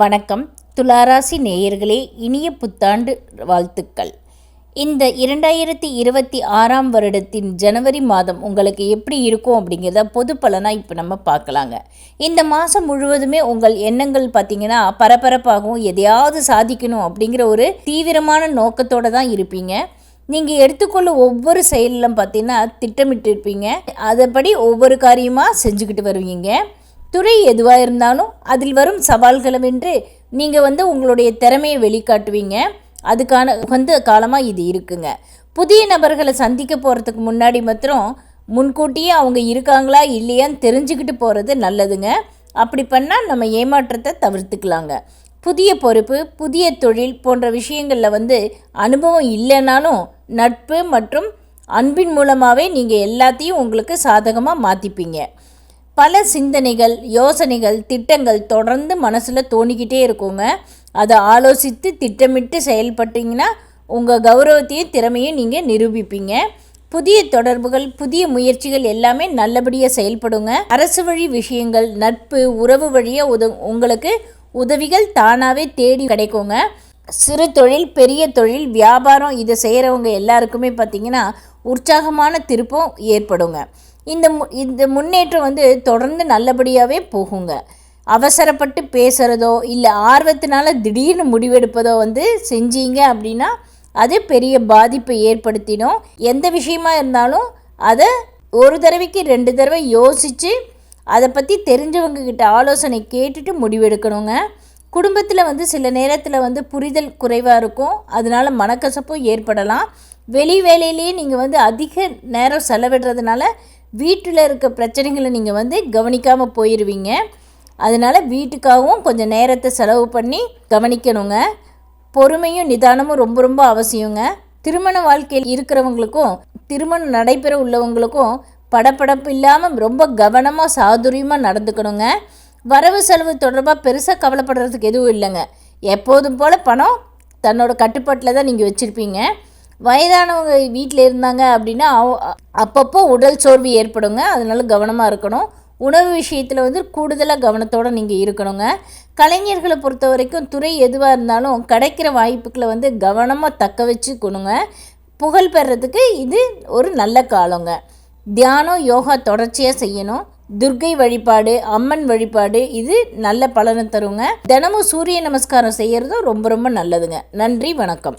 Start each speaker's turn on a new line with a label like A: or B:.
A: வணக்கம் துளாராசி நேயர்களே, இனிய புத்தாண்டு வாழ்த்துக்கள். இந்த 2026ஆம் வருடத்தின் ஜனவரி மாதம் உங்களுக்கு எப்படி இருக்கும் அப்படிங்கிறத பொது பலனாக இப்போ நம்ம பார்க்கலாங்க. இந்த மாதம் முழுவதுமே உங்கள் எண்ணங்கள் பார்த்திங்கன்னா பரபரப்பாகவும் எதையாவது சாதிக்கணும் அப்படிங்கிற ஒரு தீவிரமான நோக்கத்தோடு தான் இருப்பீங்க. நீங்கள் எடுத்துக்கொள்ள ஒவ்வொரு செயலிலும் பார்த்திங்கன்னா திட்டமிட்டு இருப்பீங்க. அதைப்படி ஒவ்வொரு காரியமாக செஞ்சுக்கிட்டு வருவீங்க. துறை எதுவாக இருந்தாலும் அதில் வரும் சவால்களை வென்று நீங்கள் உங்களுடைய திறமையை வெளிக்காட்டுவீங்க. அதுக்கான உகந்த காலமாக இது இருக்குங்க. புதிய நபர்களை சந்திக்க போகிறதுக்கு முன்னாடி மாத்திரம் முன்கூட்டியே அவங்க இருக்காங்களா இல்லையான்னு தெரிஞ்சுக்கிட்டு போகிறது நல்லதுங்க. அப்படி பண்ணால் நம்ம ஏமாற்றத்தை தவிர்த்துக்கலாங்க. புதிய பொறுப்பு, புதிய தொழில் போன்ற விஷயங்களில் அனுபவம் இல்லைனாலும் நட்பு மற்றும் அன்பின் மூலமாகவே நீங்கள் எல்லாத்தையும் உங்களுக்கு சாதகமாக மாற்றிப்பீங்க. பல சிந்தனைகள், யோசனைகள், திட்டங்கள் தொடர்ந்து மனசில் தோணிக்கிட்டே இருக்குங்க. அதை ஆலோசித்து திட்டமிட்டு செயல்பட்டீங்கன்னா உங்கள் கௌரவத்தையும் திறமையும் நீங்கள் நிரூபிப்பீங்க. புதிய தொடர்புகள், புதிய முயற்சிகள் எல்லாமே நல்லபடியாக செயல்படுங்க. அரசு வழி விஷயங்கள், நட்பு, உறவு வழியாக உங்களுக்கு உதவிகள் தானாகவே தேடி கிடைக்குங்க. சிறு தொழில், பெரிய தொழில், வியாபாரம் இதை செய்கிறவங்க எல்லாருக்குமே பார்த்திங்கன்னா உற்சாகமான திருப்பம் ஏற்படுங்க. இந்த முன்னேற்றம் தொடர்ந்து நல்லபடியாகவே போகுங்க. அவசரப்பட்டு பேசுகிறதோ இல்லை ஆர்வத்தினால திடீர்னு முடிவெடுப்பதோ செஞ்சீங்க அப்படின்னா அது பெரிய பாதிப்பை ஏற்படுத்திடும். எந்த விஷயமா இருந்தாலும் அதை ஒரு தடவைக்கு 2 தடவை யோசித்து அதை பற்றி தெரிஞ்சவங்கக்கிட்ட ஆலோசனை கேட்டுட்டு முடிவெடுக்கணுங்க. குடும்பத்தில் சில நேரத்தில் புரிதல் குறைவாக இருக்கும். அதனால் மனக்கசப்பும் ஏற்படலாம். வெளி வேலையிலேயே நீங்கள் அதிக நேரம் செலவிடுறதுனால வீட்டில் இருக்க பிரச்சனைகளை நீங்கள் கவனிக்காமல் போயிடுவீங்க. அதனால் வீட்டுக்காகவும் கொஞ்சம் நேரத்தை செலவு பண்ணி கவனிக்கணுங்க. பொறுமையும் நிதானமும் ரொம்ப ரொம்ப அவசியங்க. திருமண வாழ்க்கையில் இருக்கிறவங்களுக்கும் திருமணம் நடைபெற உள்ளவங்களுக்கும் படப்படப்பு இல்லாமல் ரொம்ப கவனமாக சாதுரியமாக நடந்துக்கணுங்க. வரவு செலவு தொடர்பாக பெருசாக கவலைப்படுறதுக்கு எதுவும் இல்லைங்க. எப்போதும் போல் பணம் தன்னோட கட்டுப்பாட்டில் தான் நீங்கள் வச்சுருப்பீங்க. வயதானவங்க வீட்டில் இருந்தாங்க அப்படின்னா அப்பப்போ உடல் சோர்வு ஏற்படுங்க. அதனால கவனமாக இருக்கணும். உணவு விஷயத்தில் கூடுதலாக கவனத்தோடு நீங்கள் இருக்கணுங்க. கலைஞர்களை பொறுத்த வரைக்கும் துறை எதுவாக இருந்தாலும் கிடைக்கிற வாய்ப்புகளை கவனமாக தக்க வச்சுக்கணுங்க. புகழ் பெறத்துக்கு இது ஒரு நல்ல காலங்க. தியானம், யோகா தொடர்ச்சியாக செய்யணும். துர்க்கை வழிபாடு, அம்மன் வழிபாடு இது நல்ல பலனை தருங்க. தினமும் சூரிய நமஸ்காரம் செய்கிறதும் ரொம்ப ரொம்ப நல்லதுங்க. நன்றி, வணக்கம்.